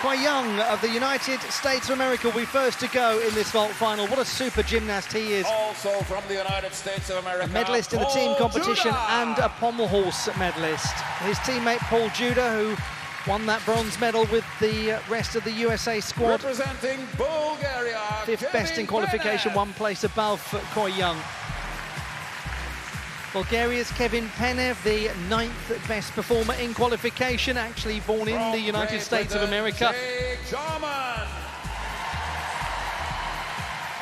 Kwai Young of the United States of America will be first to go in this vault final. What a super gymnast he is. Also from the United States of America, a medalist in the team competition and a pommel horse medalist. His teammate Paul Judah, who won that bronze medal with the rest of the USA squad. Representing Bulgaria, Fifth best in qualification, one place above Kwai Young. Bulgaria's Kevin Penev, the 9th best performer in qualification, actually born in the United States of America.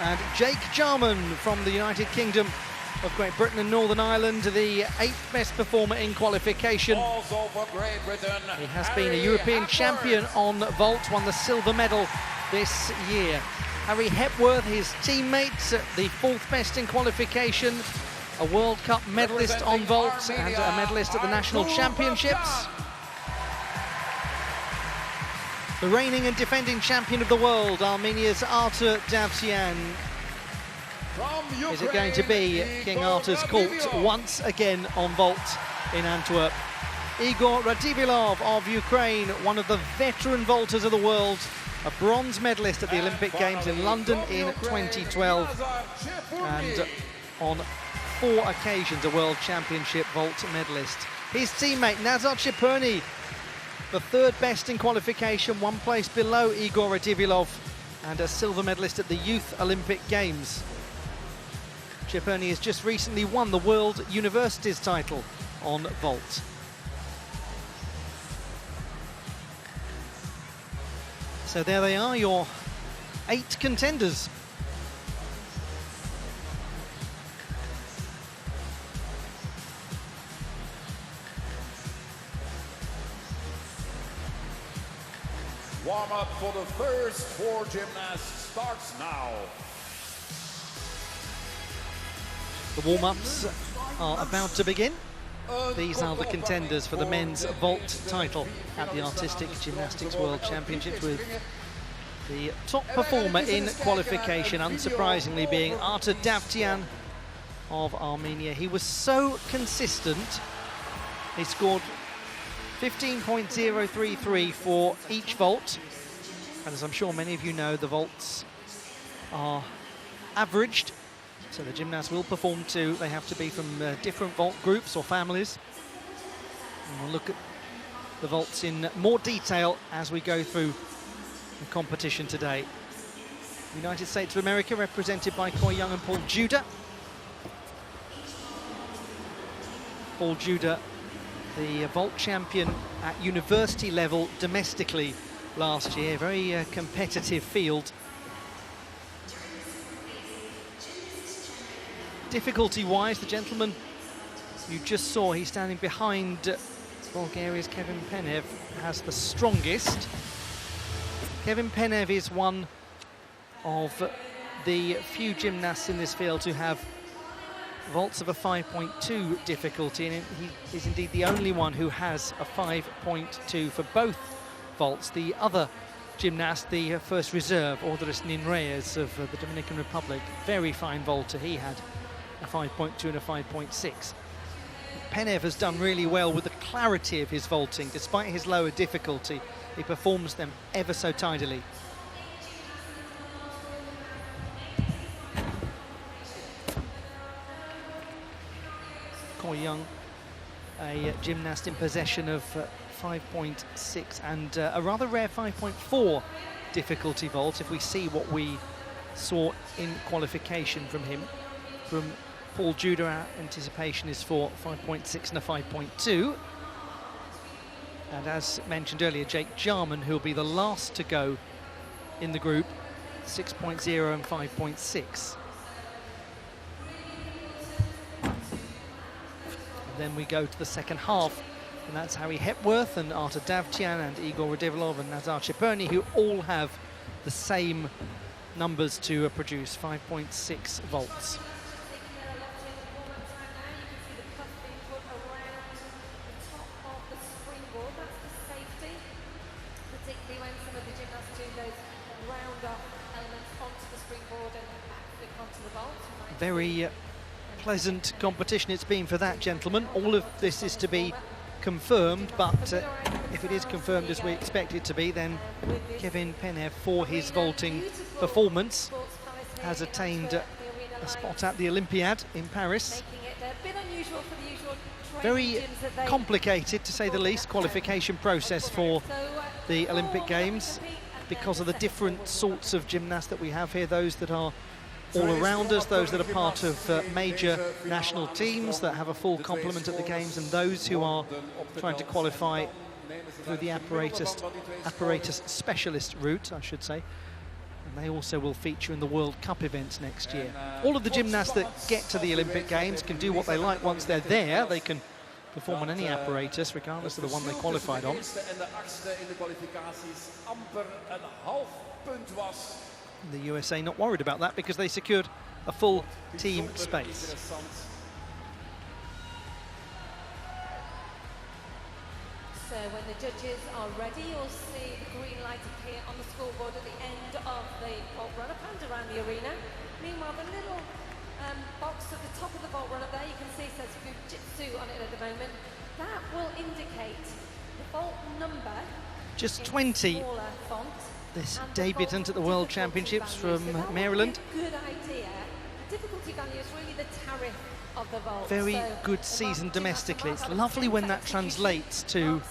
And Jake Jarman from the United Kingdom of Great Britain and Northern Ireland, the 8th best performer in qualification. Also for Great Britain, he has been a European champion on vault, won the silver medal this year. Harry Hepworth, his teammate, the 4th best in qualification, a World Cup medalist on vault and a medalist at the National Championships. The reigning and defending champion of the world, Armenia's Artur Davtyan. Is it going to be King Artur's court once again on vault in Antwerp? Igor Radivilov of Ukraine, one of the veteran vaulters of the world, a bronze medalist at the Olympic Games in London in 2012, and on 4 occasions a World Championship vault medalist. His teammate Nazar Cheperny, the 3rd best in qualification, 1 place below Igor Radivilov, and a silver medalist at the Youth Olympic Games. Cheperny has just recently won the World Universities title on vault. So there they are, your 8 contenders. Warm-up for the first 4 gymnasts starts now. The warm-ups are about to begin. These are the contenders for the men's vault title at the Artistic Gymnastics World Championships, with the top performer in qualification, unsurprisingly, being Artur Davtyan of Armenia. He was so consistent. He scored 15.033 for each vault, and as I'm sure many of you know, the vaults are averaged, so the gymnasts will perform too. They have to be from different vault groups or families, and we'll look at the vaults in more detail as we go through the competition today. United States of America represented by Kwai Young and Paul Judah. Paul Judah, the vault champion at university level domestically last year. Very competitive field. Difficulty-wise, the gentleman you just saw, he's standing behind Bulgaria's Kevin Penev, has the strongest. Kevin Penev is one of the few gymnasts in this field who have vaults of a 5.2 difficulty, and he is indeed the only one who has a 5.2 for both vaults. The other gymnast, the first reserve, Ordris Ninreyes of the Dominican Republic, very fine vaulter, he had a 5.2 and a 5.6. Penev has done really well with the clarity of his vaulting. Despite his lower difficulty, he performs them ever so tidily. Kwai Young, a gymnast in possession of 5.6 and a rather rare 5.4 difficulty vault, if we see what we saw in qualification from him. From Paul Judah, our anticipation is for 5.6 and a 5.2. And as mentioned earlier, Jake Jarman, who will be the last to go in the group, 6.0 and 5.6. Then we go to the second half, and that's Harry Hepworth and Artur Davtyan and Igor Radivilov and Nazar Cheperny, who all have the same numbers to produce, 5.6 volts. Very pleasant competition it's been for that gentleman. All of this is to be confirmed, but if it is confirmed as we expect it to be, then Kevin Penev, for his vaulting performance, has attained a spot at the Olympiad in Paris. Very complicated, to say the least, qualification process for the Olympic Games because of the different sorts of gymnasts that we have here, those that are all-arounders, those that are part of major national teams that have a full complement at the Games, and those who are trying to qualify through the apparatus specialist route, I should say. And they also will feature in the World Cup events next year. All of the gymnasts that get to the Olympic Games can do what they like once they're there. They can perform on any apparatus, regardless of the one they qualified on. The USA not worried about that because they secured a full team space. So when the judges are ready, you'll see the green light appear on the scoreboard at the end of the vault run-up and around the arena. Meanwhile, the little box at the top of the vault run-up there, you can see it says Fujitsu on it at the moment. That will indicate the vault number. Just 20. This debutant at the World Championships from Maryland. Good idea. The difficulty value is really the tariff of the vault. Very good season domestically. It's lovely when that translates to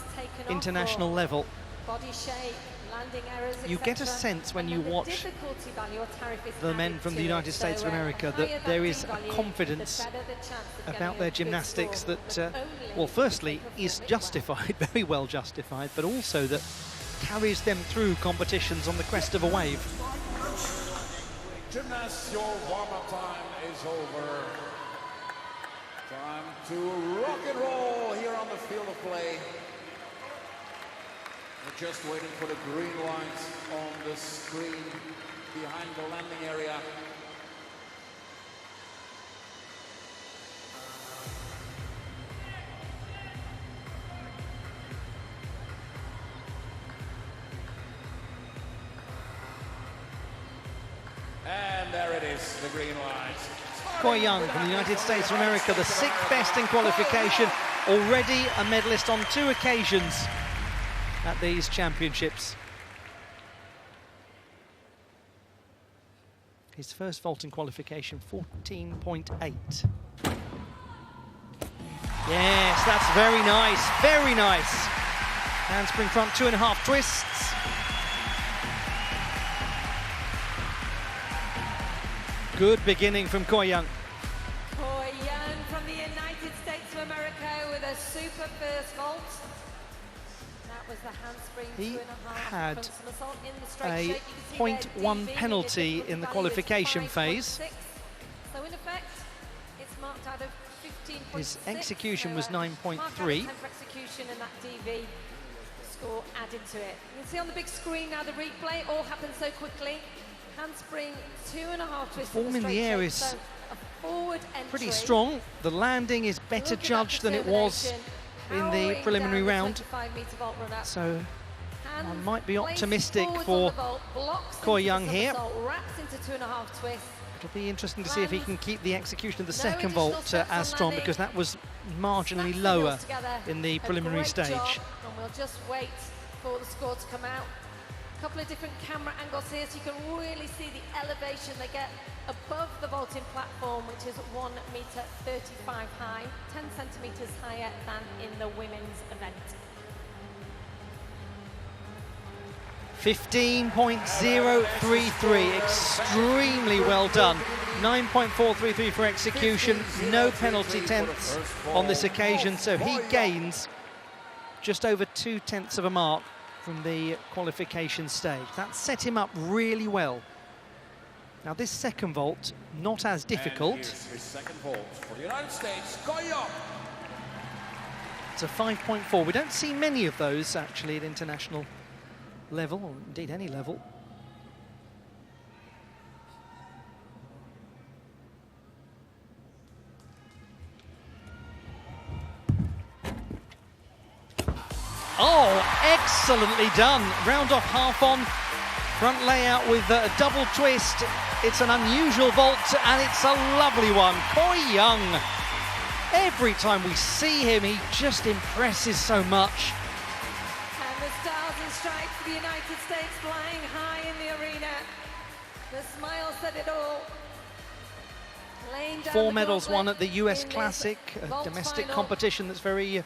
international level. Body shape, landing errors, you get a sense when you watch the men from the United States of America that there is a confidence about their gymnastics that, well, firstly, is justified, very well justified, but also that carries them through competitions on the crest of a wave. Gymnasts, your warm-up time is over. Time to rock and roll here on the field of play. We're just waiting for the green light on the screen behind the landing area. And there it is, the green light. Koi Young from the United States of America, the 6th best in qualification, already a medalist on 2 occasions at these championships. His first vault in qualification, 14.8. Yes, that's very nice, very nice. Handspring front 2.5 twists. Good beginning from Koi Young. Koi Young from the United States of America with a super first vault. That was the handspring. He had a 0.1 penalty in the qualification phase. So in effect, it's marked out of 15.6. His execution was 9.3. Execution and that DV score added to it. You can see on the big screen now the replay. All happened so quickly. Handspring 2.5 twists. Form in the air is pretty strong. The landing is better judged than it was in the preliminary round. So I might be optimistic for Koi Young here. It'll be interesting to see if he can keep the execution of the second vault as strong, because that was marginally lower in the preliminary stage. And we'll just wait for the score to come out. A couple of different camera angles here, so you can really see the elevation they get above the vaulting platform, which is 1 meter 35 high, 10 centimeters higher than in the women's event. 15.033, extremely well done. 9.433 for execution, no penalty tenths on this occasion, so he gains just over 2/10 of a mark from the qualification stage. That set him up really well. Now this second vault, not as difficult. And here's his second vault for the United States, Koi Young. It's a 5.4. We don't see many of those actually at international level, or indeed any level. Oh, excellently done. Round off half on, front layout with a double twist. It's an unusual vault and it's a lovely one. Koi Young Every time we see him, he just impresses so much. And the stars and stripes for the United States flying high in the arena. The smile said it all. Laying down 4 the medals gauntlet won at the US in this Classic, a vault domestic final. competition that's very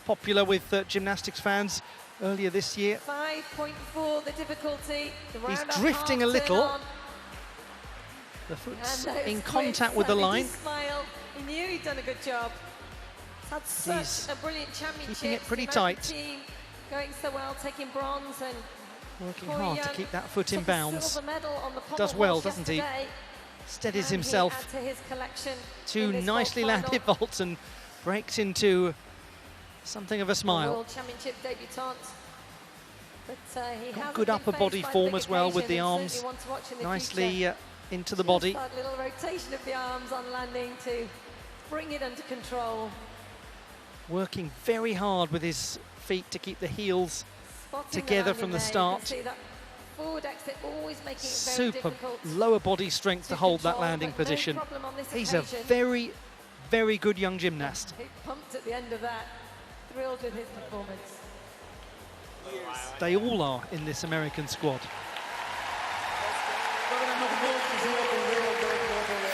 popular with gymnastics fans earlier this year. 5.4 the difficulty. The He's round-off drifting a half little. turn on. The foot's And those in grips, contact with the and he line. just smiled. He knew he'd done a good job. He's had He's such a brilliant championship. keeping it pretty The American tight. team going so well, taking bronze, and Working Poor hard to Young keep that foot in took a bounds. silver medal on the pommel Does well, horse doesn't he? yesterday. Steadies Can he himself. add to his collection Two in this nicely vault landed final? vaults and breaks into something of a The smile. World Championship debutant. But he Got has good been upper faced body by form big as well with the occasion and arms certainly one to watch in the nicely future. into the Just body. that little rotation of the arms on landing to bring it under control. Working very hard with his feet to keep the heels Spotting together landing from the there, you start. can see that forward exit always making it very Super difficult lower body strength to hold that control, landing but no position. problem on this He's a occasion. very, very good young gymnast. He pumped at the end of that, thrilled with his performance. They all are in this American squad.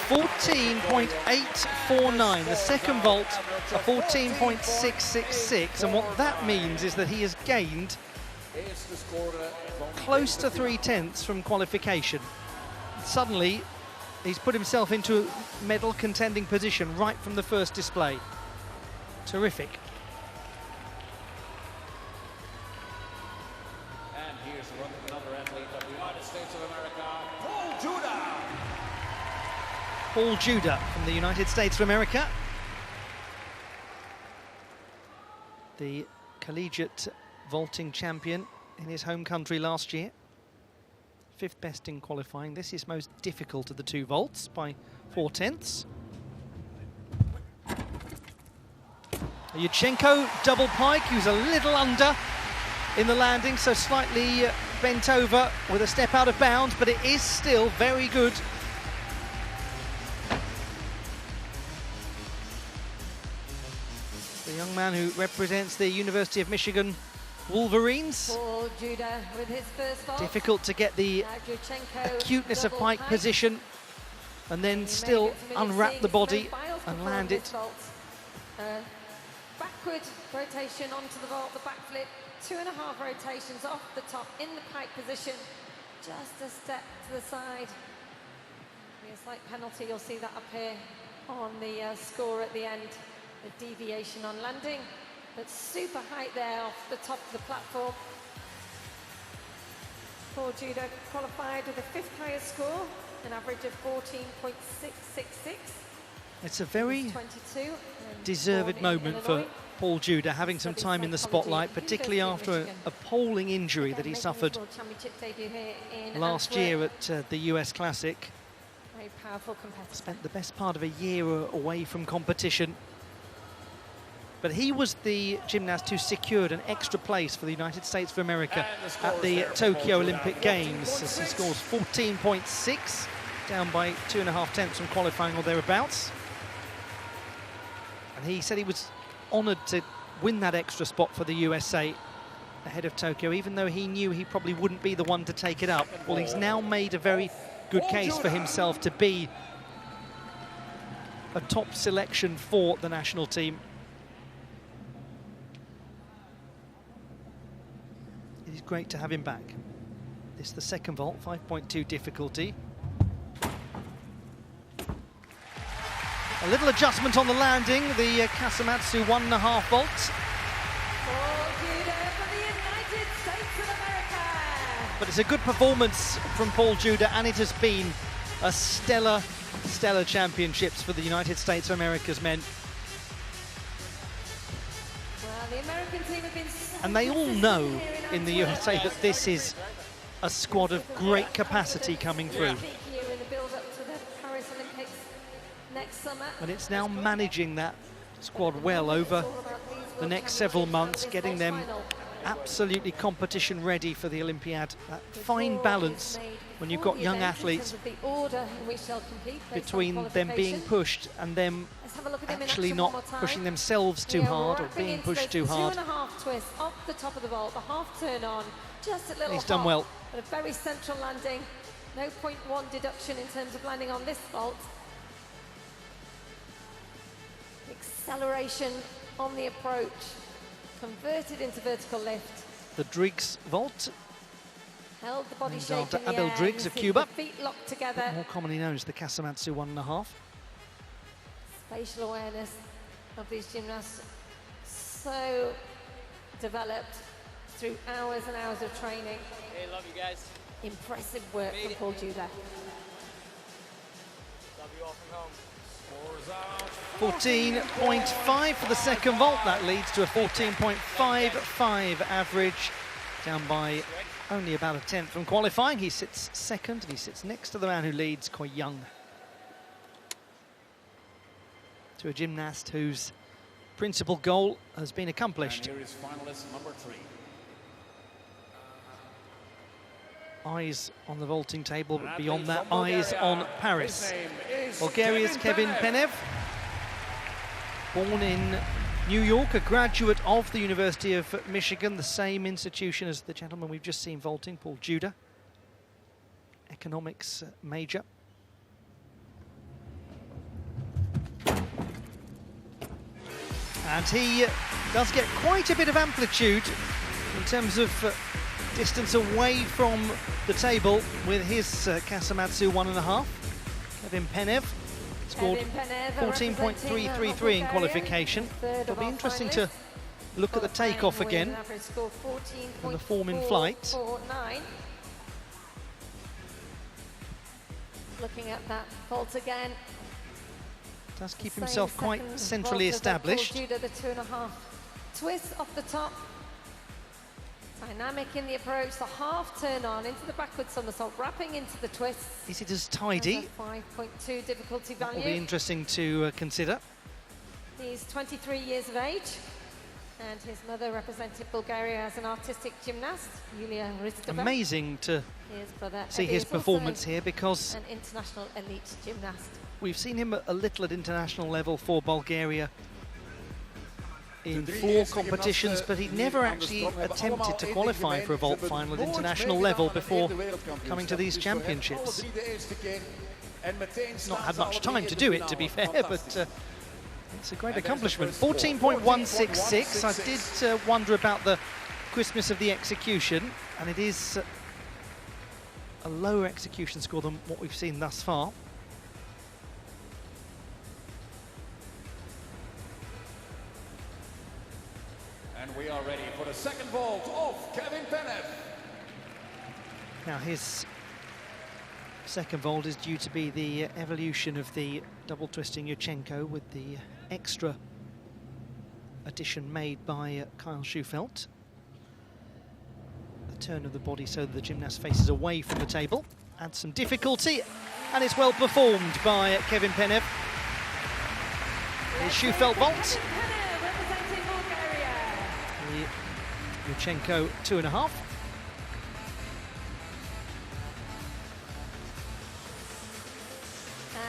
14.849, the second vault, a 14.666, and what that means is that he has gained close to 3/10 from qualification. Suddenly, he's put himself into a medal contending position right from the first display. Terrific. And here's another athlete of the United States of America, Paul Judah. Paul Judah from the United States of America. The collegiate vaulting champion in his home country last year. 5th best in qualifying. This is most difficult of the 2 vaults by 4/10. Yurchenko double pike, he was a little under in the landing, so slightly bent over with a step out of bounds, but it is still very good. The young man who represents the University of Michigan Wolverines. Paul Judah with his first vault. Difficult to get the Now Yurchenko, acuteness of double pike position and then You may still get familiar unwrap seeing the body Sloane Biles and perform land this it. vault. Backward rotation onto the vault, the backflip, 2.5 rotations off the top in the pike position, just a step to the side. Be a slight penalty, you'll see that up here on the score at the end, the deviation on landing, but super height there off the top of the platform. Paul Judah qualified with a 5th highest score, an average of 14.666. It's a very 22, and deserved born in moment for Illinois. Paul Judah, having some Studied time in the psychology spotlight, at particularly University of after Michigan. a appalling injury that Again, he making suffered his World Championship debut here in last Antwerp. year at the US Classic. Very powerful competitor. Spent the best part of a year away from competition. But he was the gymnast who secured an extra place for the United States of America at the Tokyo Olympic Games, as he scores 14.6, down by 2.5 from qualifying or thereabouts. And he said he was honoured to win that extra spot for the USA ahead of Tokyo, even though he knew he probably wouldn't be the one to take it up. Well, he's now made a very good case for himself to be a top selection for the national team. It is great to have him back. This is the second vault, 5.2 difficulty. A little adjustment on the landing, the Kasamatsu 1.5 vault. Paul Judah for the United States of America. But it's a good performance from Paul Judah, and it has been a stellar championships for the United States of America's men. Well, the American team have been And they all know in the USA that this is a squad of great capacity coming through. Peak year in the build-up to the Paris Olympics next summer. And it's now managing that squad well over the next several months, getting them absolutely competition ready for the Olympiad. That fine balance when you've got young athletes between them being pushed and them actually not pushing themselves too hard or being pushed too hard. 2.5 twists off the top of the vault, the half turn on, just a little He's done well. But a very central landing. No 0.1 deduction in terms of landing on this vault. Acceleration on the approach, converted into vertical lift. The Driggs vault. Held the body Named shape after in the Abel air. Driggs You of see Cuba. the feet locked together. More commonly known as the Casamatsu 1.5. Spatial awareness of these gymnasts so developed through hours and hours of training. Hey, love you guys. Impressive work from Paul Judah. Love you all from home. 14.5 for the second vault. That leads to a 14.55 average, down by only about a tenth from qualifying. He sits second and he sits next to the man who leads, Koi Young. To a gymnast whose principal goal has been accomplished. And here is finalist number 3. Eyes on the vaulting table, but An beyond athlete that, from eyes Bulgaria. on Paris. His name is Bulgaria's Kevin Penev, born in New York, a graduate of the University of Michigan, the same institution as the gentleman we've just seen vaulting, Paul Judah, economics major. And he does get quite a bit of amplitude in terms of distance away from the table with his Casamatsu 1.5. Kevin Penev scored 14.333 in qualification. It'll be interesting to look at the takeoff again and the form in flight. Looking at that vault again. Does keep himself quite centrally established. Judah, the 2.5 twist off the top. Dynamic in the approach, the half turn on into the backward somersault, wrapping into the twist. Is it as tidy? 5.2 difficulty That will be value. interesting to consider. He's 23 years of age, and his mother represented Bulgaria as an artistic gymnast, Yulia Ristova. Amazing to His brother see Eddie his is also performance here, because an international elite gymnast. we've seen him a little at international level for Bulgaria in floor competitions, but he'd never actually attempted to qualify for a vault final at international level before coming to these championships. Not had much time to do it, to be fair, but it's a great accomplishment. 14.166. I did wonder about the crispness of the execution, and it is a lower execution score than what we've seen thus far. And we are ready for the second vault of Kevin Penev. Now his second vault is due to be the evolution of the double twisting Yurchenko, with the extra addition made by Kyle Schufelt. The turn of the body so that the gymnast faces away from the table adds some difficulty, and it's well performed by Kevin Penev. His Schufelt vault. Representing Bulgaria. The Yurchenko 2.5.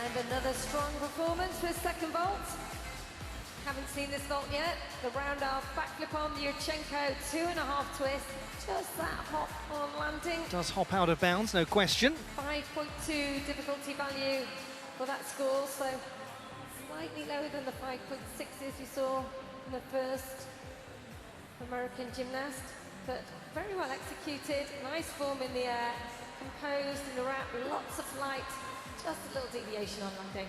And another strong performance for his second vault. Haven't seen this vault yet. The round off backflip on the Yurchenko 2.5 twist. Just that hop on landing. Does hop out of bounds, no question. 5.2 difficulty value for that score, so slightly lower than the 5.6s we saw in the first American gymnast, but very well executed, nice form in the air, composed in the wrap, lots of flight, just a little deviation on landing.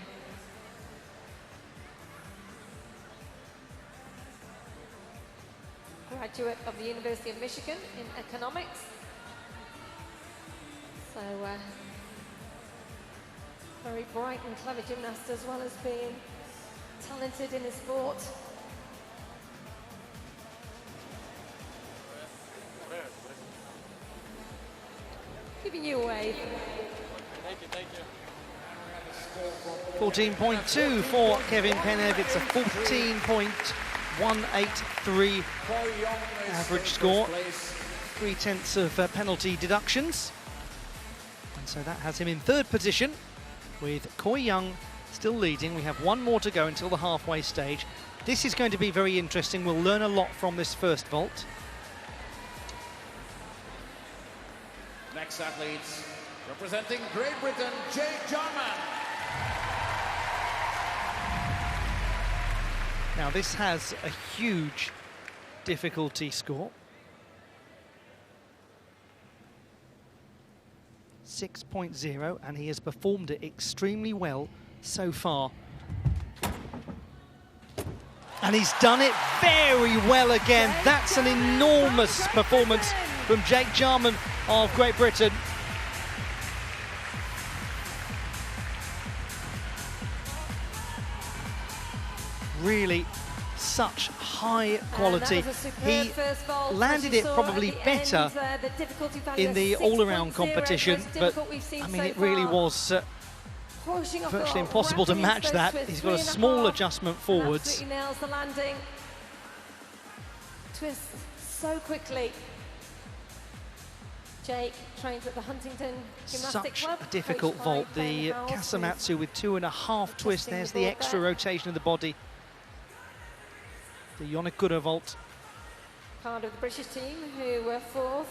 Graduate of the University of Michigan in economics. So, very bright and clever gymnast, as well as being talented in his sport. Giving you a wave. Thank you, thank you. 14.2 for Kevin Penev. It's a 14.3 183 Koi Young is average in score, first place. 3/10 of penalty deductions. And so that has him in third position, with Koi Young still leading. We have one more to go until the halfway stage. This is going to be very interesting. We'll learn a lot from this first vault. Next athletes, representing Great Britain, Jake Jarman. Now this has a huge difficulty score. 6.0, and he has performed it extremely well so far. And he's done it very well again. That's an enormous performance from Jake Jarman of Great Britain. Really such high quality. He landed it probably better in the all-around competition, but I mean it really was virtually impossible to match that. He's got a small adjustment forwards. Absolutely nails the landing. Twists so quickly. Jake trains at the Huntington Gymnastic Such Club. a difficult coached by vault. The Ben Howells, Kasamatsu with 2.5 twists. Adjusting There's the the board extra there. rotation of the body. The Yonagura vault. part of the British team who were fourth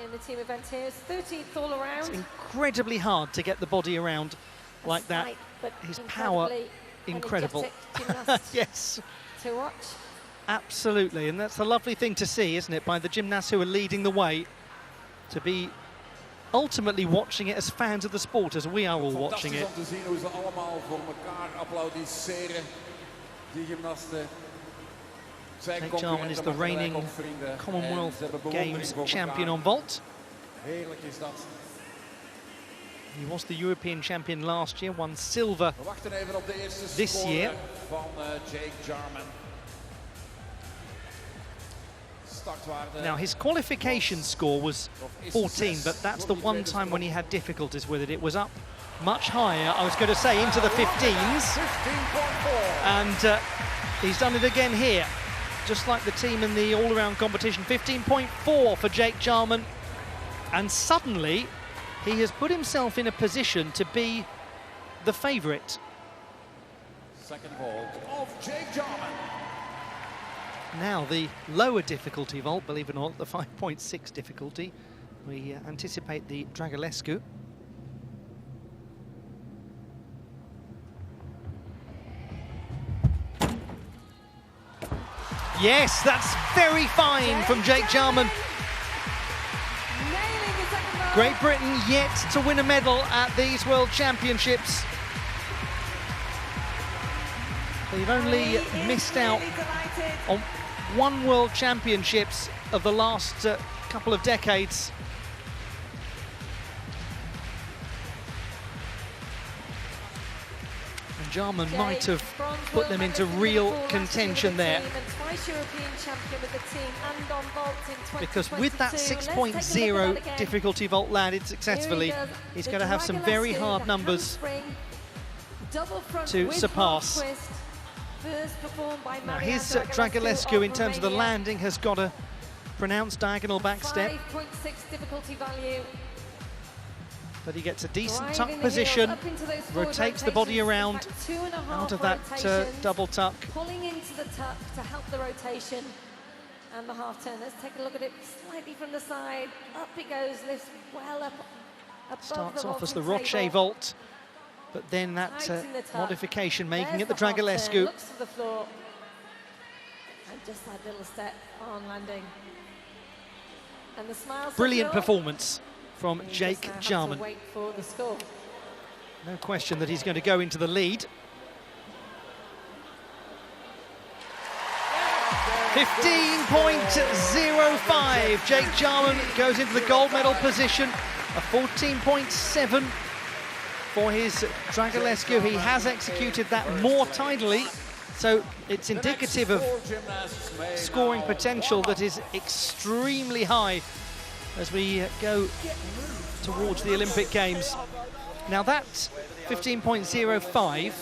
in the team event here. 13th all around. It's incredibly hard to get the body around like that. Slight, but His power, incredible. energetic gymnast Yes, to watch. absolutely. And that's a lovely thing to see, isn't it, by the gymnasts who are leading the way, to be ultimately watching it as fans of the sport, as we are all watching it. Fantastisch om te zien hoe ze allemaal voor elkaar applaudisseren, die gymnasten. Jake Jarman is the reigning Commonwealth Games champion on vault. Heerlijk is dat. He was the European champion last year, won silver We wachten even op de eerste this score year. van Jake Jarman. Startwaarde. Now, his qualification score was 14, but that's the one time when he had difficulties with it. It was up much higher, I was going to say, into the 15s. 15.4. And he's done it again here, just like the team in the all-around competition. 15.4 for Jake Jarman. And suddenly, he has put himself in a position to be the favourite. Second vault of Jake Jarman. Now the lower difficulty vault, believe it or not, the 5.6 difficulty. We anticipate the Dragulescu. Yes, that's very fine from Jake Jarman. Nailing the second vault. Great Britain yet to win a medal at these World Championships. They've only He is missed out really delighted. on one World Championships of the last couple of decades. And Jarman might have put them into real contention there. Because with that 6.0 difficulty vault landed successfully, he's going to have some very hard numbers to surpass. Now his Dragulescu, in terms of the landing, has got a pronounced diagonal back step, 5.6 difficulty value. but he gets a decent Driving tuck the heels position, up into those forward rotates the body rotations. around In fact, 2.5 out of that rotations, double tuck. pulling into the tuck to help the rotation and the half turn. Let's take a look at it slightly from the side. Up it goes, lifts well up above Starts the off as the vaulting Roche table. vault, but then that Tight in the tuck. modification making There's it the half turn, Dragulescu. looks to the floor. And just that little step on landing. And the smiles. Brilliant secure. performance from You just Jake now have to Jarman. wait for the score. No question that he's going to go into the lead. 15.05. Jake Jarman goes into the gold medal position. A 14.7 for his Dragulescu. He has executed that more tidily, so it's indicative of scoring potential that is extremely high as we go towards the Olympic Games. Now that 15.05,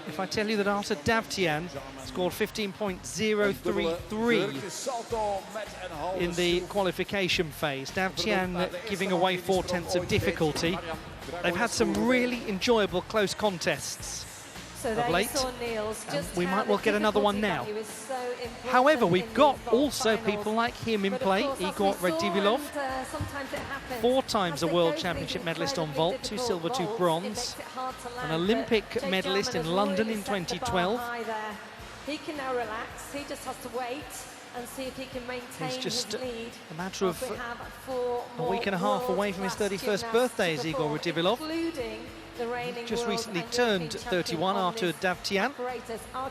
if I tell you that Arta Davtyan has Scored 15.033 in the qualification phase. Dav Tian giving away 4/10 of difficulty. They've had some really enjoyable close contests of late. We might well get another one now. However, we've got also people like him in play. Igor Redivilov, 4 times a World Championship medalist on vault, 2 silver, 2 bronze, an Olympic medalist in London in 2012. He can now relax. He just has to wait and see if he can maintain He's just his lead. a matter of a week and a half away from his 31st birthday, is Igor Redivilov. Just recently turned 31, Artur Dav Tian,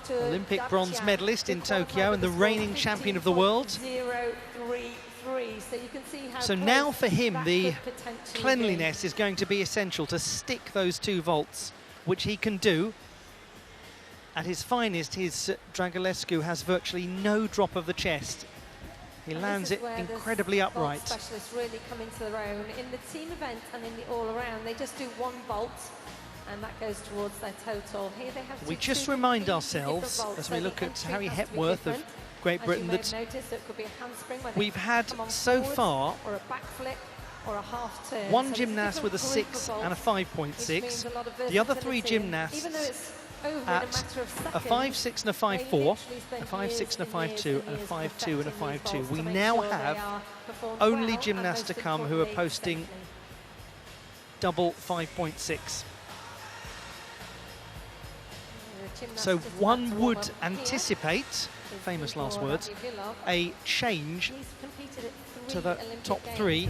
Olympic bronze medalist in Tokyo and the reigning champion of the world. So now for him, the cleanliness is going to be essential to stick those 2 vaults, which he can do. At his finest, his Dragulescu has virtually no drop of the chest. He lands it incredibly upright. Specialists really come into their own in the team event and in the all-around. They just do 1 vault, and that goes towards their total. Here they have we just remind ourselves, as we look at Harry Hepworth of Great Britain, that we've had so far or a backflip or a half turn. 1 gymnast with a 6 and a 5.6. The other 3 gymnasts at a 5.6 and a 5.4, a 5.6 and a 5.2, and a 5.2 and a 5.2. We now have only gymnasts to come who are posting double 5.6. So one would anticipate, famous last words, a change to the top 3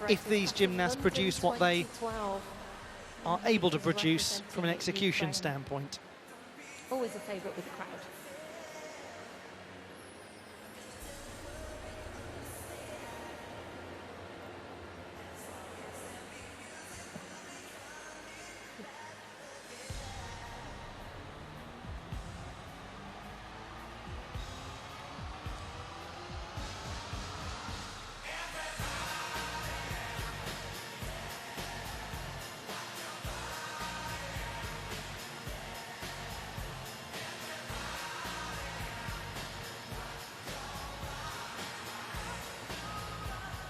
if these gymnasts produce what they are able to produce from an execution standpoint. Always a favourite with the crowd.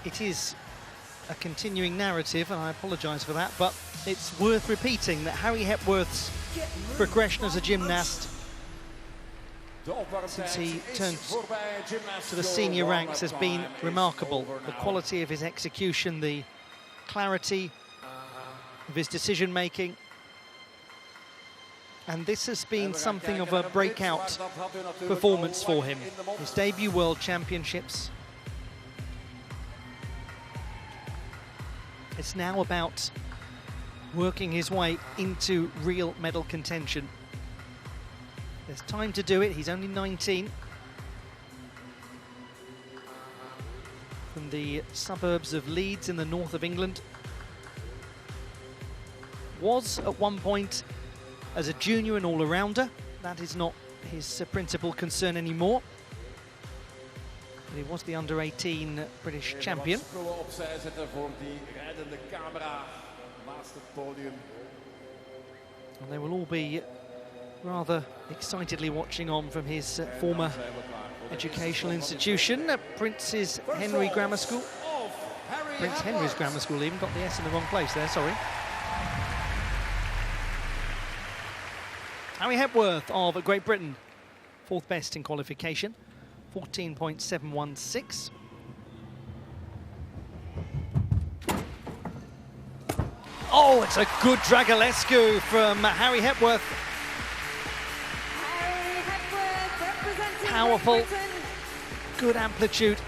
It is a continuing narrative, and I apologise for that, but it's worth repeating that Harry Hepworth's progression as a gymnast since he turned to the senior ranks has been remarkable. The quality of his execution, the clarity of his decision-making, and this has been something of a breakout performance for him. His debut World Championships. It's now about working his way into real medal contention. There's time to do it. He's only 19. From the suburbs of Leeds in the north of England. Was at one point as a junior and all-arounder. That is not his principal concern anymore. He was the under-18 British champion. And they will all be rather excitedly watching on from his former educational institution, Prince's Henry Grammar School. Prince Henry's Grammar School, even got the S in the wrong place there, sorry. Harry Hepworth of Great Britain, 4th best in qualification. 14.716. Oh, it's a good Dragulescu from Harry Hepworth. Harry Hepworth representing Powerful, Great Britain. Good amplitude.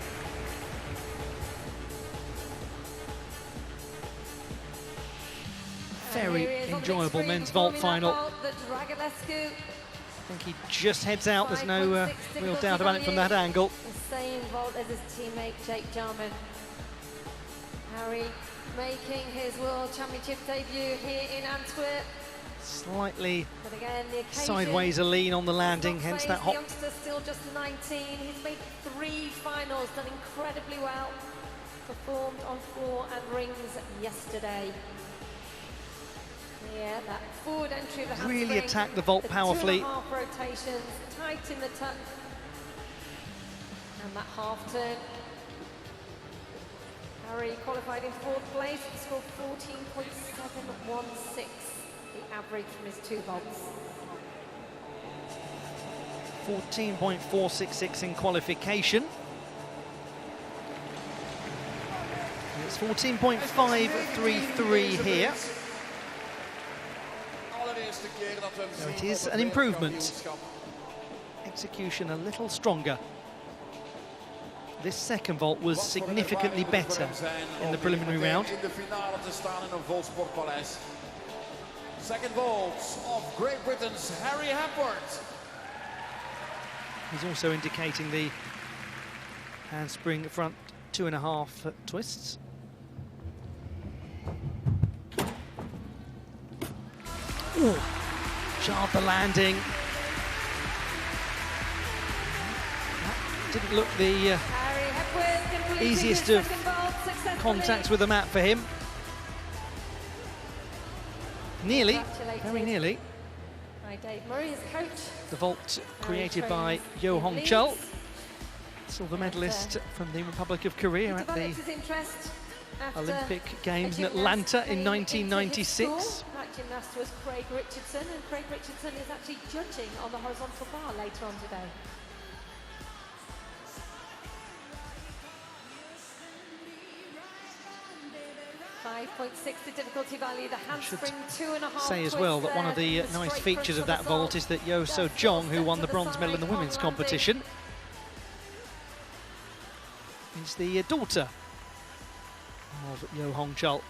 Very enjoyable men's vault final. Dragulescu. I think he just heads out. There's no real doubt about it from that angle. The same vault as his teammate Jake Jarman. Harry making his World Championship debut here in Antwerp. Slightly But again, the occasion, sideways a lean on the landing, hence that hop. The youngster still just 19. He's made 3 finals, done incredibly well. Performed on floor and rings yesterday. Yeah, that forward entry of the handspring. Really attacked the vault powerfully. 2.5 rotations, tight in the tuck. And that half turn. Harry qualified in 4th place, he scored 14.716, the average from his 2 vaults. 14.466 in qualification. And it's 14.533 here. So it is an improvement. Execution a little stronger. This second vault was significantly better in the preliminary round. Second vault of Great Britain's Harry Antwerp. He's also indicating the handspring front 2.5 twists. Ooh, jarred the landing. That didn't look the easiest of contacts with the mat for him. Nearly, very nearly. By Dave Murray, his coach. The vault created by Yo Hong Chul, silver medalist from the Republic of Korea at the Olympic Games in Atlanta in 1996. That gymnast was Craig Richardson, and Craig Richardson is actually judging on the horizontal bar later on today. .6 the difficulty value, the handspring 2.5. Say as well that one of the nice features of that vault is that Yo So Jong, who won the bronze medal in the women's competition, is the daughter of Yo Hong Chul.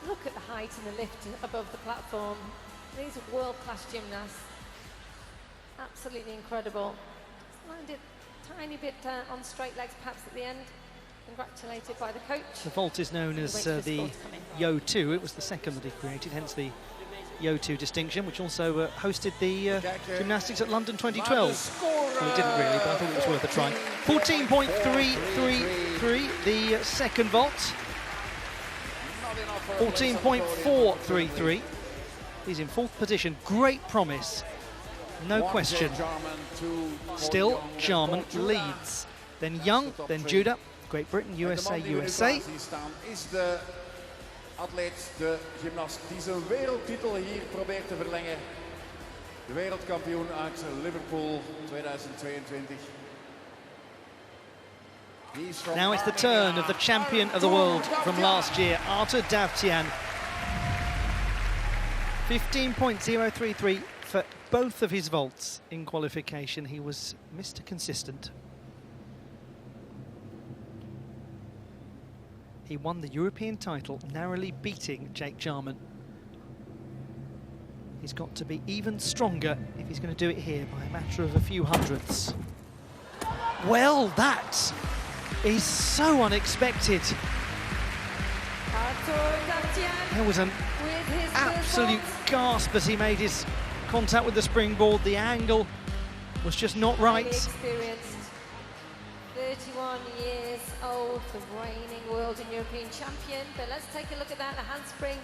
Look at the height and the lift above the platform. These are world-class gymnasts. Absolutely incredible. Just landed a tiny bit on straight legs perhaps at the end. Congratulated by the coach. The vault is known as the Yo 2. It was the second that he created, hence the Yo 2 distinction, which also hosted the gymnastics at London 2012. Well, it didn't really, but I thought it was worth a try. 14.333, the second vault. 14.433. He's in 4th position. Great promise. No question. Still, Jarman leads. Then Young, then Judah, Great Britain, USA, USA. Is de atleet, de gymnast die zijn wereldtitel hier probeert te verlengen. De wereldkampioen uit Liverpool 2022. Now it's the turn of the champion of the world from last year, Arthur Davtyan. 15.033 for both of his vaults in qualification. He was Mr. Consistent. He won the European title, narrowly beating Jake Jarman. He's got to be even stronger if he's going to do it here by a matter of a few hundredths. Well, that is so unexpected. There was an absolute gasp as he made his contact with the springboard. The angle was just not right. 31 years old, the reigning world and European champion. But let's take a look at that, the handspring.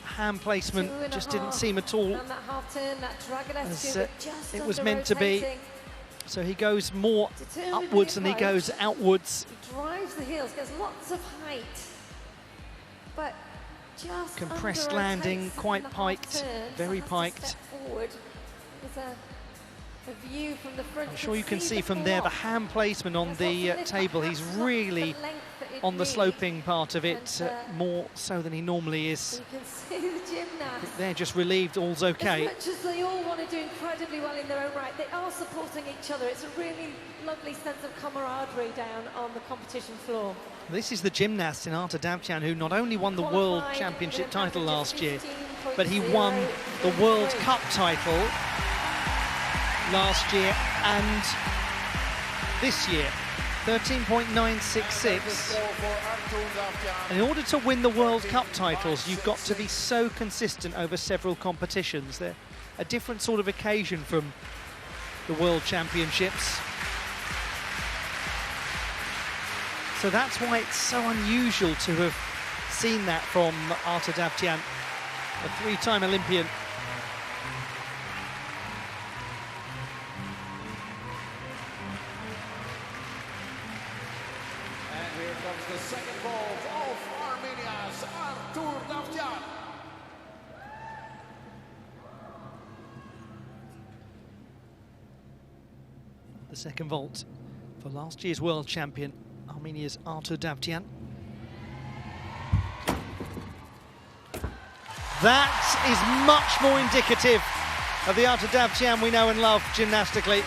Hand placement just didn't seem at all and that half turn, that as it was meant to be. So he goes more upwards than he goes outwards. He drives the heels, gets lots of height, but just compressed landing, quite piked, very piked. Forward. A view from the front. I'm sure you can see from there the hand placement on the table. He's really on the sloping part of it, more so than he normally is. You can see the gymnasts. They're just relieved all's okay. As much as they all want to do incredibly well in their own right, they are supporting each other. It's a really lovely sense of camaraderie down on the competition floor. This is the gymnast in Arthur Davtyan who not only won the World Championship title last year, but he won the World Cup title last year and this year. 13.966. And in order to win the World Cup titles, you've got to be so consistent over several competitions. They're a different sort of occasion from the World Championships. So that's why it's so unusual to have seen that from Artur Davtyan, a three-time Olympian. And here comes the second vault of Armenia's Artur Davtyan. The second vault for last year's world champion, Armenia's Artur Davtyan. That is much more indicative of the Artur Davtyan we know and love gymnastically.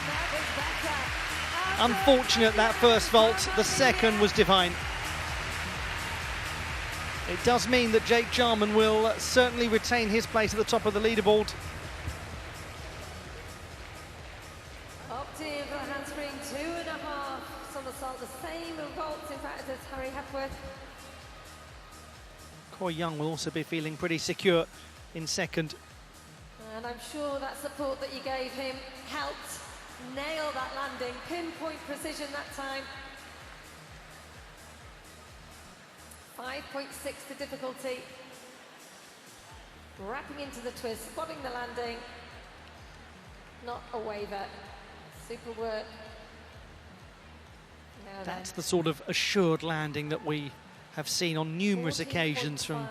Unfortunate that first vault, the second was divine. It does mean that Jake Jarman will certainly retain his place at the top of the leaderboard. Opting for the handspring, 2.5 somersault, the same vaults in fact as Harry Hepworth. Koi Young will also be feeling pretty secure in second. And I'm sure that support that you gave him helped nail that landing, pinpoint precision that time. 5.6 the difficulty. Wrapping into the twist, spotting the landing. Not a waver. Super work. Now That's the sort of assured landing that we have seen on numerous occasions from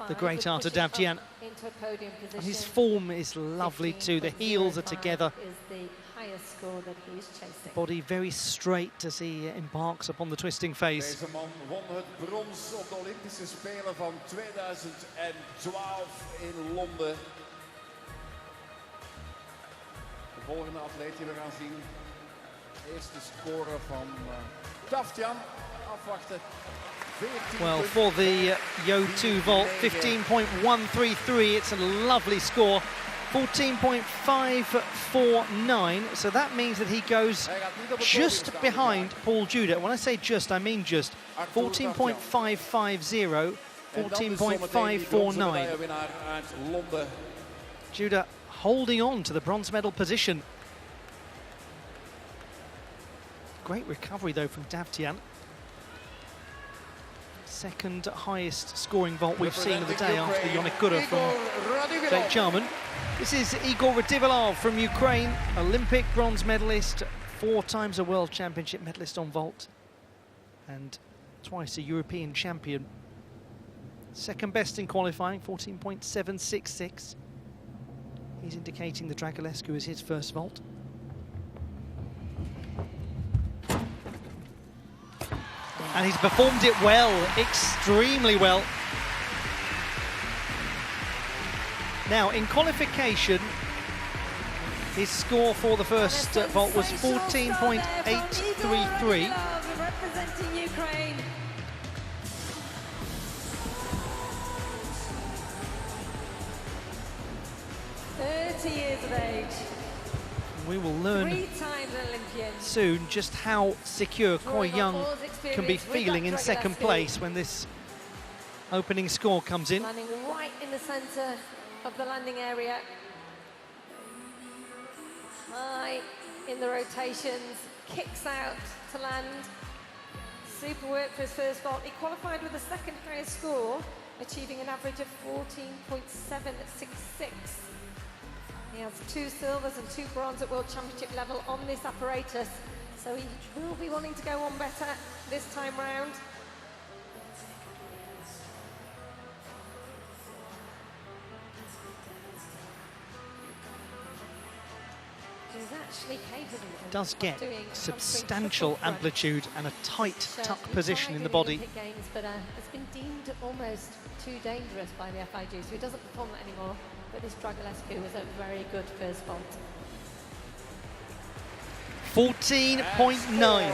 the great Artur Davtyan. Into a podium position. And his form is lovely too. The heels are together. Is the highest score that he is chasing. Body very straight as he embarks upon the twisting phase. Deze man won het brons op de Olympische Spelen van 2012 in Londen. De volgende atleet die we gaan zien. Eerste score van Davtyan. Afwachten. Well, for the Yo2 vault, 15.133, it's a lovely score. 14.549, so that means that he goes just behind Paul Judah. When I say just, I mean just. 14.550, 14.549. Judah holding on to the bronze medal position. Great recovery, though, from Davtyan. Second highest scoring vault we've seen of the day after the Yonik Gura from Jake Jarman. This is Igor Radivilov from Ukraine, Olympic bronze medalist, 4 times a world championship medalist on vault, and twice a European champion. Second best in qualifying, 14.766. He's indicating the Dragulescu is his first vault. And he's performed it well, extremely well. Now, in qualification, his score for the first vault was 14.833. Representing Ukraine. Years of age. We will learn 3 times Olympian. soon just how secure Koi Young can be feeling in second place when this opening score comes in. Landing right in the centre of the landing area. High in the rotations, kicks out to land. Super work for his first vault. He qualified with the second highest score, achieving an average of 14.766. He has 2 silvers and 2 bronze at World Championship level on this apparatus, so he will be wanting to go on better this time round. He's actually capable of Does get doing substantial something amplitude and a tight So tuck he position tried in the the body. Olympic Games, but it's been deemed almost too dangerous by the FIG, so he doesn't perform that anymore. But this Dragulescu was a very good first vault. 14.9.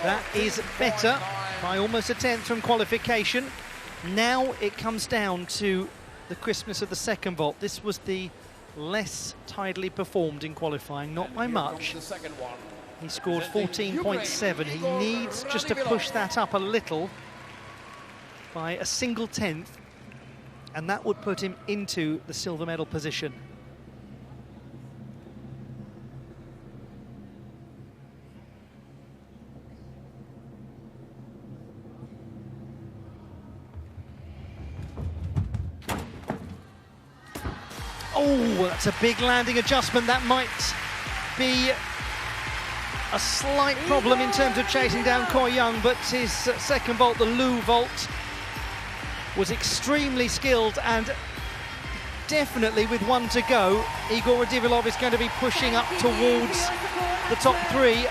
That is better by almost a tenth from qualification. Now it comes down to the crispness of the second vault. This was the less tidily performed in qualifying, not by much. He scored 14.7. He needs just to push that up a little by a single tenth, and that would put him into the silver medal position. Oh, that's a big landing adjustment. That might be a slight problem in terms of chasing down Koi Young, but his second vault, the Lu vault, was extremely skilled, and definitely with one to go, Igor Radivilov is going to be pushing up towards the top three.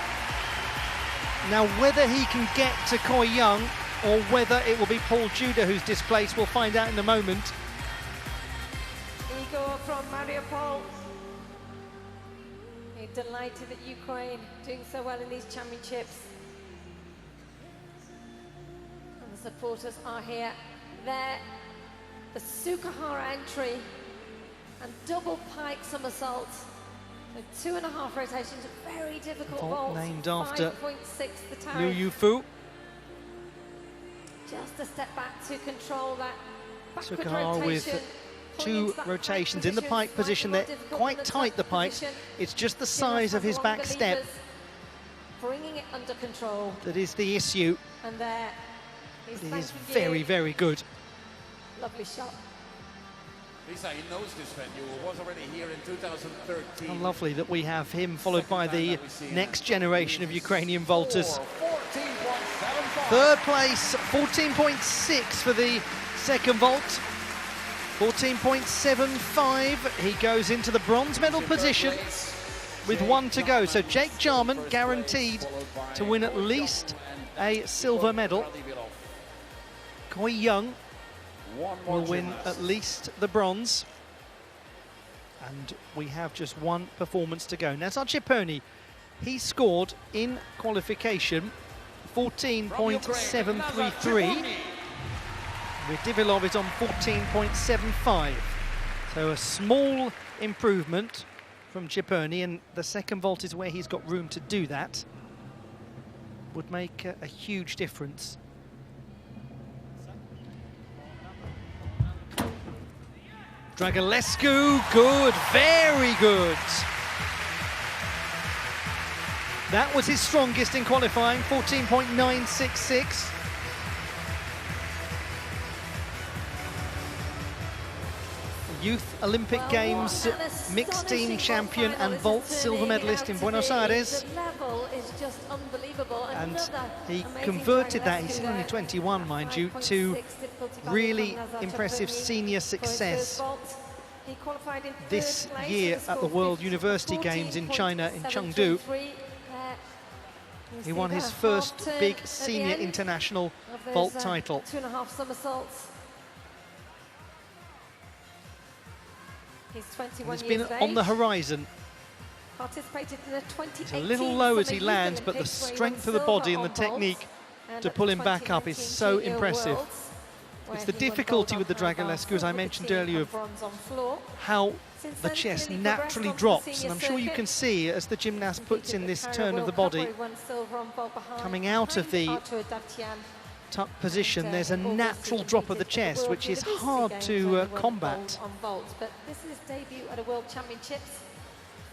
Now, whether he can get to Koi Young or whether it will be Paul Juda who's displaced, we'll find out in a moment. Igor from Mariupol. We're delighted that Ukraine doing so well in these championships. And the supporters are here. There, the Sukahara entry and double pike somersault. So 2.5 rotations, a very difficult vault. Named after 5.6 the Liu Yufu. Just a step back to control that backward Sukahara rotation. with 2 rotations in the pike position. They're quite tight, the pikes. It's just the size of his back step bringing it under control. That is the issue. And there, it is very, very good. Lovely shot. Lisa, he knows this venue, was already here in 2013. How lovely that we have him followed by the next generation of Ukrainian vaulters. 14.75. Third place, 14.6 for the second vault. 14.75. He goes into the bronze medal position with 1 to go. So Jake Jarman guaranteed to win at least a silver medal. Koi Young will win at least the bronze. And we have just 1 performance to go. Nazar Cheponi, he scored in qualification 14.733. Radivilov is on 14.75. So a small improvement from Cheponi, and the second vault is where he's got room to do that. Would make a huge difference. Dragulescu, good, very good. That was his strongest in qualifying, 14.966. Youth Olympic Games mixed team champion and vault silver medalist in Buenos Aires. The level is just unbelievable. And he converted that, he's only 21 mind you, to really impressive senior success this year at the World University Games in China in Chengdu. He won his first big senior international vault title. 2.5 somersaults. He's 21 He's been years of on the age. horizon. Participated in the 2018 It's a little low as he Summer lands, Youth but the Olympics, where he strength won of the body silver and the on vault, technique and to at pull the him back up is 2019 so Junior impressive. Worlds, where It's the he won gold difficulty on with the handball, Dragulescu, as I silver mentioned team earlier, and of bronze on floor. how Since the then, chest clearly naturally progressed drops, onto the and I'm senior sure you circuit. can see as the gymnast puts in this turn of the World Cup, body, where he won silver on vault behind, coming out of the Arturo Davtyan. tuck position, there's a August, natural he drop of the competed at chest, World which is University hard Games, to where he won combat. gold on vault. But this is his debut at a World Championships,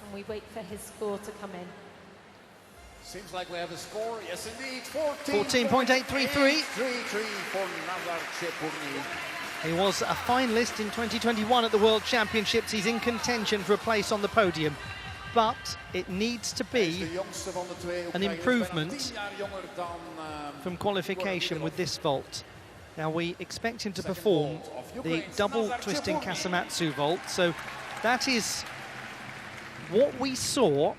and we wait for his score to come in. Seems like we have a score. Yes, indeed. 14.833. for Nazar Cheponi. He was a finalist in 2021 at the World Championships. He's in contention for a place on the podium, but it needs to be an improvement from qualification with this vault. Now we expect him to perform the double twisting Kasamatsu vault, so that is what we saw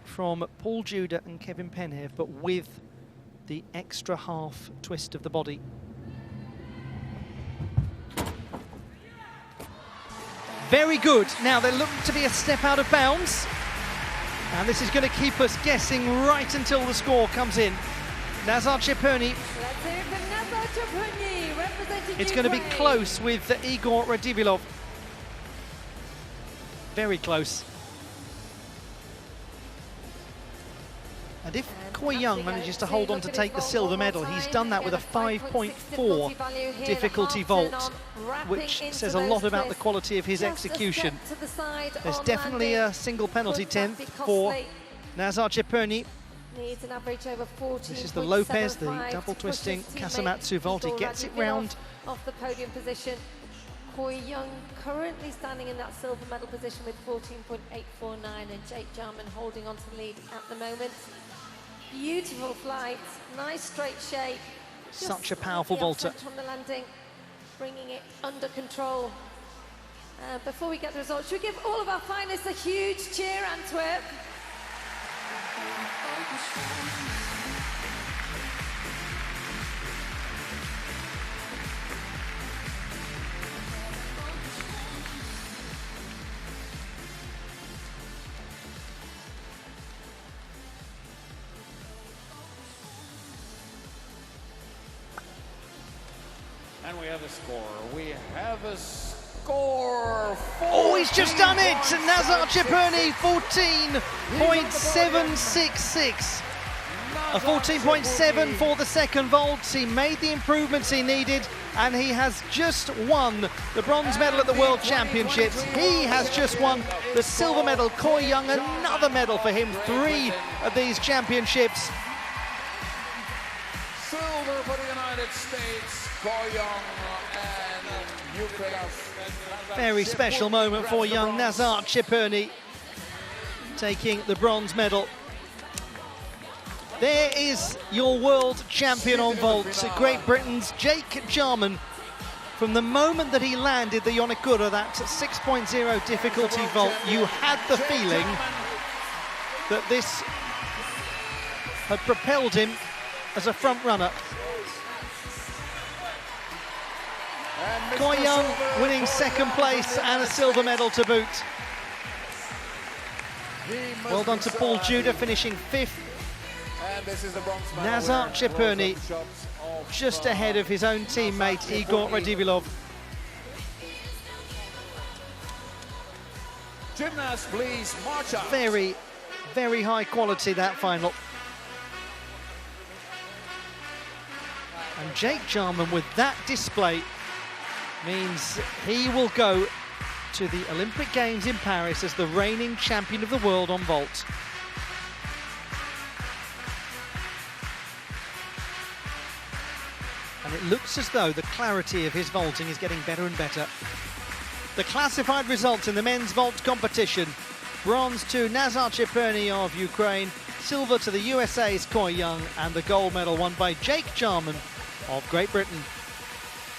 from Paul Juda and Kevin Penhev, but with the extra half twist of the body. Very good. Now they look to be a step out of bounds, and this is going to keep us guessing right until the score comes in. Nazar Cheponi. Let's hear it from Nazar Cheponi, representing It's going to be Ukraine. close with Igor Radivilov. Very close. And if Koi Young manages to hold on to take the silver medal, he's done that with a 5.4 difficulty vault, which says a lot about the quality of his execution. There's definitely a single penalty 10th for Nazar Cheponi. Needs an average over 14. This is the Lopez, the double twisting Kasamatsu vault. He gets it round off the podium position. Koi Young currently standing in that silver medal position with 14.849, and Jake Jarman holding on to the lead at the moment. Beautiful flight, nice straight shape. Such a powerful vaulter. On the landing, bringing it under control. Before we get the results, should we give all of our finalists a huge cheer, Antwerp? And we have a score. We have a score. Oh, he's just done it! Nazar Chipurni, 14.766. A 14.7 for the second vault. He made the improvements he needed, and he has just won the bronze medal at the World Championships. He has just won the silver medal. Koi Young, another medal for him. 3 of these championships. Silver for the United States. Koi Young and Ukraine. Very special moment for young Nazar Chipurni, taking the bronze medal. There is your world champion on vault, Great Britain's Jake Jarman. From the moment that he landed the Yonagura, that 6.0 difficulty vault, you had the feeling that this had propelled him as a front runner. Koi Young winning second place and a silver medal to boot. Well done to Paul Judah, finishing 5th. And this is the bronze medal. Nazar Chipurni just ahead of his own teammate Igor Radivilov. Gymnast, please march out. Very, very high quality, that final. And Jake Jarman, with that display, means he will go to the Olympic Games in Paris as the reigning champion of the world on vault. And it looks as though the clarity of his vaulting is getting better and better. The classified results in the men's vault competition: bronze to Nazar Chipurni of Ukraine, silver to the USA's Koi Young, and the gold medal won by Jake Jarman of Great Britain.